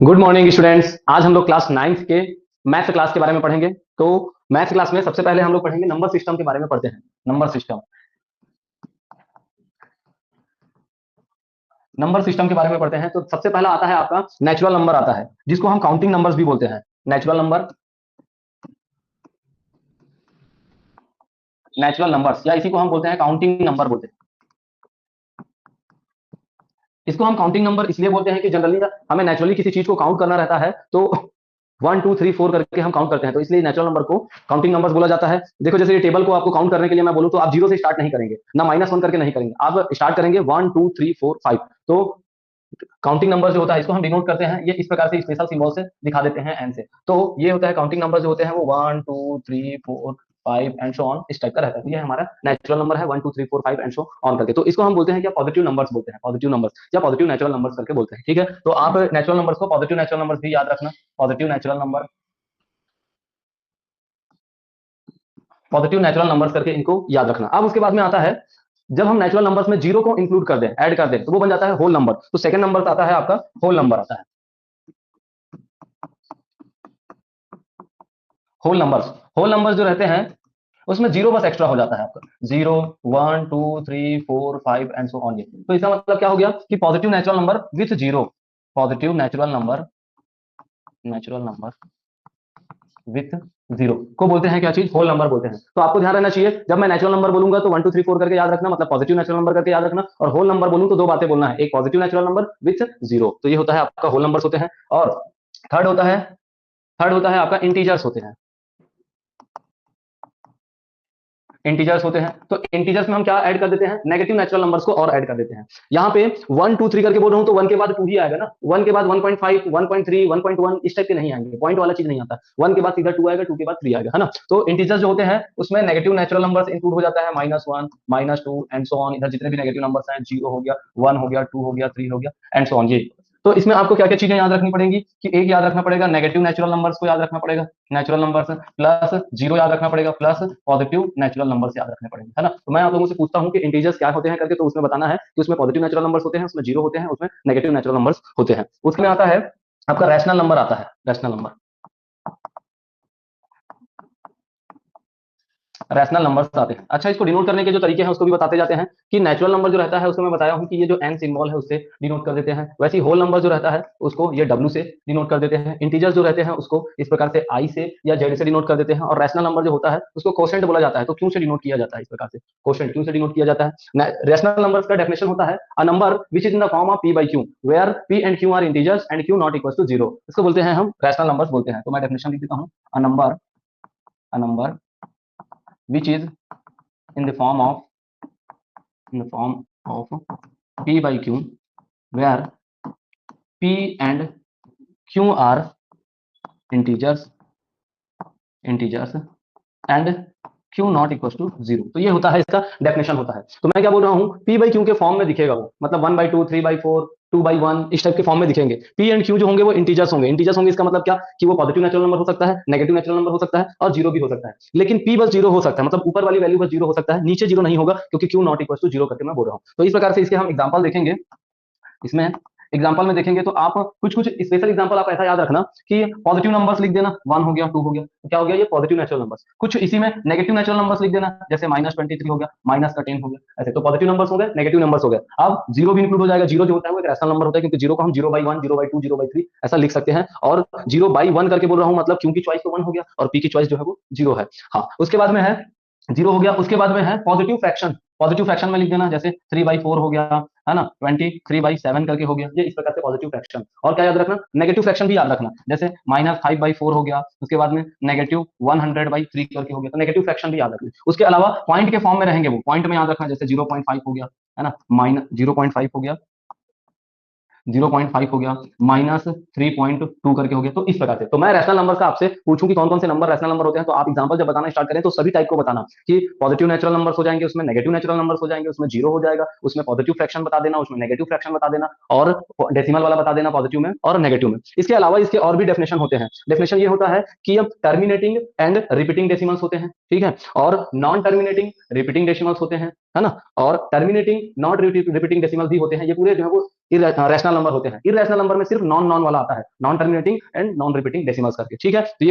Good morning students. आज हम लोग क्लास 9th के मैथ क्लास के बारे में पढ़ेंगे। तो मैथ क्लास में सबसे पहले हम लोग पढ़ेंगे नंबर सिस्टम के बारे में पढ़ते हैं। नंबर सिस्टम के बारे में पढ़ते हैं। तो सबसे पहला आता है आपका नेचुरल नंबर आता है, जिसको हम काउंटिंग नंबर्स भी बोलते हैं। नेचुरल नंबर्स या इसी को हम बोलते हैं काउंटिंग नंबर बोलते हैं। इसको हम काउंटिंग नंबर इसलिए बोलते हैं कि जनरली हमें नेचुरली किसी चीज को काउंट करना रहता है, तो 1 2 3 4 करके हम काउंट करते हैं, तो इसलिए नेचुरल नंबर को काउंटिंग नंबर्स बोला जाता है। देखो, जैसे ये टेबल को आपको काउंट करने के लिए मैं बोलूं तो आप जीरो से स्टार्ट नहीं करेंगे, ना -1 करके नहीं करेंगे, आप स्टार्ट करेंगे 1 2 3 4 5। तो काउंटिंग नंबर जो होता है इसको हम डिनोट करते हैं ये इस प्रकार से स्पेशल सिंबल से दिखा देते हैं, एन से। तो ये होता है काउंटिंग नंबर जो होते हैं वो 1 2 3 4 5 एंड सो ऑन इस टाइप का रहता है। तो ये हमारा नेचुरल नंबर है 1 2 3 4 5 एंड सो ऑन करके। तो इसको हम बोलते हैं क्या, पॉजिटिव नंबर्स बोलते हैं, पॉजिटिव नंबर्स या पॉजिटिव नेचुरल नंबर्स करके बोलते हैं। ठीक है, तो आप नेचुरल नंबर्स को पॉजिटिव नेचुरल नंबर्स भी याद रखना। पॉजिटिव नेचुरल नंबर्स करके इनको याद रखना। अब उसके बाद में आता है, जब हम नेचुरल नंबर्स में जीरो को इंक्लूड कर दें, ऐड कर दें, तो वो बन जाता है होल नंबर। तो सेकंड नंबर आता है आपका होल नंबर आता है। होल नंबर्स जो रहते हैं उसमें जीरो बस एक्स्ट्रा हो जाता है आपका, 0 1 2 3 4 5 एंड सो ऑन। ये तो इसका मतलब क्या हो गया कि positive natural number with zero, positive natural number with zero को बोलते हैं क्या चीज, होल नंबर बोलते हैं। तो आपको ध्यान रहना चाहिए, जब मैं नेचुरल नंबर बोलूंगा तो 1 2 3 4 करके याद रखना, मतलब पॉजिटिव नेचुरल नंबर करके याद रखना। और होल नंबर बोलूं तो दो बातें बोलना है, एक positive natural number with zero, तो ये होता है आपका होल नंबर्स होते हैं। और थर्ड होता है थर्ड होता है आपका इंटीजर्स होते हैं। इंटीजर्स होते हैं, तो इंटीजर्स में हम क्या ऐड कर देते हैं, नेगेटिव नेचुरल नंबर्स को और ऐड कर देते हैं। यहाँ पे 1 2 3 करके बोल रहा हूँ तो 1 के बाद 2 ही आएगा ना, 1 के बाद 1.5 1.3 1.1 इस टाइप के नहीं आएंगे, पॉइंट वाला चीज नहीं आता। 1 के बाद सीधा 2 आएगा, 2 के बाद 3 आएगा, है ना। तो इंटीजर्स जो होते हैं उसमें नेगेटिव नेचुरल नंबर्स इंक्लूड हो जाता है, -1 -2 एंड सो ऑन। इधर जितने भी नेगेटिव नंबर्स हैं, 0 हो गया, 1 हो गया, 2 हो गया, 3 हो गया एंड सो ऑन। ये तो इसमें आपको क्या क्या चीजें याद रखनी पड़ेंगी कि एक याद रखना पड़ेगा, नेगेटिव नेचुरल नंबर्स को याद रखना पड़ेगा, नेचुरल नंबर्स प्लस जीरो याद रखना पड़ेगा, प्लस पॉजिटिव नेचुरल नंबर्स याद रखने पड़ेंगे, है ना। तो मैं आप लोगों से पूछता हूँ कि इंटीजर्स क्या होते हैं करके, तो उसमें बताना है कि उसमें पॉजिटिव नेचुरल नंबर्स होते हैं, उसमें जीरो होते हैं, उसमें नेगेटिव नेचुरल नंबर्स होते हैं। उसमें आता है आपका रैशनल नंबर आता है, रैशनल नंबर्स आते हैं। अच्छा, इसको डिनोट करने के जो तरीके हैं उसको भी बताते जाते हैं कि नेचुरल नंबर जो रहता है उसको मैं बताया हूँ कि ये जो एन सिंबल है उससे डिनोट कर देते हैं। वैसे ही होल नंबर जो रहता है उसको ये डब्ल्यू से डिनोट कर देते हैं। इंटीजर्स जो रहते हैं उसको इस प्रकार से आई से या जेड से डिनोट कर देते हैं। और रैशनल नंबर जो होता है उसको कोशेंट बोला जाता है। तो क्यों से डिनोट किया जाता है, इस प्रकार से कोशेंट क्यों से डिनोट किया जाता है। रैशनल नंबर्स का डेफिनेशन होता है a number which is in the form of P by Q, where P and Q are integers and Q not equal to zero, इसको बोलते हैं हम रैशनल नंबर्स बोलते हैं। तो मैं डेफिनेशन लिख देता हूँ, अ number which is in the form of p by q, where p and q are integers and q not equal to zero. तो ये होता है, इसका डेफिनेशन होता है। तो मैं क्या बोल रहा हूँ, p बाई क्यू के फॉर्म में दिखेगा वो, मतलब 1/2 3/4 2/1 इस टाइप के फॉर्म में दिखेंगे। p एंड q जो होंगे वो इंटीजर्स होंगे। इंटीजर्स होंगे इसका मतलब क्या कि वो पॉजिटिव नेचुरल नंबर हो सकता है, नेगेटिव नेचुरल नंबर हो सकता है और जीरो भी हो सकता है। लेकिन p बस जीरो हो सकता है, मतलब ऊपर वाली वैल्यू बस जीरो हो सकता है, नीचे जीरो नहीं होगा, क्योंकि q not equal to zero करके मैं बोल रहा हूँ। तो इस प्रकार से इसके हम एग्जाम्पल देखेंगे। इसमें एग्जाम्पल में देखेंगे तो आप कुछ कुछ स्पेशल एग्जाम्पल आप ऐसा याद रखना कि पॉजिटिव नंबर्स लिख देना, 1 हो गया, 2 हो गया, तो क्या हो गया, ये पॉजिटिव नेचुरल नंबर्स। कुछ इसी में नेगेटिव नेचुरल नंबर्स लिख देना, जैसे -23 हो गया, -10 हो गया, ऐसे। तो पॉजिटिव नंबर्स हो गए, नेगेटिव नंबर्स हो गए। अब जीरो भी इंक्लूड हो जाएगा। जीरो जो होता है वो एक रैशनल नंबर होता है, क्योंकि जीरो को हम 0/1 0/2 0/3 ऐसा लिख सकते हैं। और 0/1 करके बोल रहा हूँ, मतलब क्योंकि चॉइस तो 1 हो गया और पी की चॉइस जो है वो जीरो है। हाँ, उसके बाद में है जीरो हो गया, उसके बाद में है पॉजिटिव फ्रैक्शन। पॉजिटिव फ्रैक्शन में लिख देना, जैसे 3/4 हो गया, है ना, 23/7 करके हो गया, ये इस प्रकार से पॉजिटिव फ्रैक्शन। और क्या याद रखना, नेगेटिव फ्रैक्शन भी याद रखना, जैसे -5/4 हो गया, उसके बाद में -100/3 करके हो गया, तो नेगेटिव फ्रैक्शन भी याद रखना। उसके अलावा पॉइंट के फॉर्म में रहेंगे, वो पॉइंट में याद रखना, जैसे 0.5 हो गया, है ना, माइनस 0.5 हो गया, 0.5 हो गया, -3.2 करके हो गया। तो इस प्रकार से, तो मैं रैशनल नंबर का आपसे पूछूं कि कौन कौन से नंबर रैशनल नंबर होते हैं, तो आप एग्जांपल जब बताना स्टार्ट करें तो सभी टाइप को बताना कि पॉजिटिव नेचुरल नंबर्स हो जाएंगे, उसमें नेगेटिव नेचुरल नंबर्स हो जाएंगे, उसमें जीरो हो जाएगा, उसमें पॉजिटिव फ्रैक्शन बता देना, उसमें नेगेटिव फ्रैक्शन बता देना, और डेसिमल वाला बता देना पॉजिटिव में और नेगेटिव में। इसके अलावा इसके और भी डेफिनेशन होते हैं। डेफिनेशन ये होता है कि अब टर्मिनेटिंग एंड रिपीटिंग डेसिमल्स होते हैं, ठीक है, और नॉन टर्मिनेटिंग रिपीटिंग डेसिमल्स होते हैं, है ना। और टर्मिनेटिंग नॉट रिपीटिंग डेसिमल भी होते हैं, ये पूरे जो है वो रैशनल नंबर होते हैं। इरेशनल नंबर में सिर्फ नॉन नॉन वाला आता है, non terminating and non repeating decimals करके, ठीक है। तो ये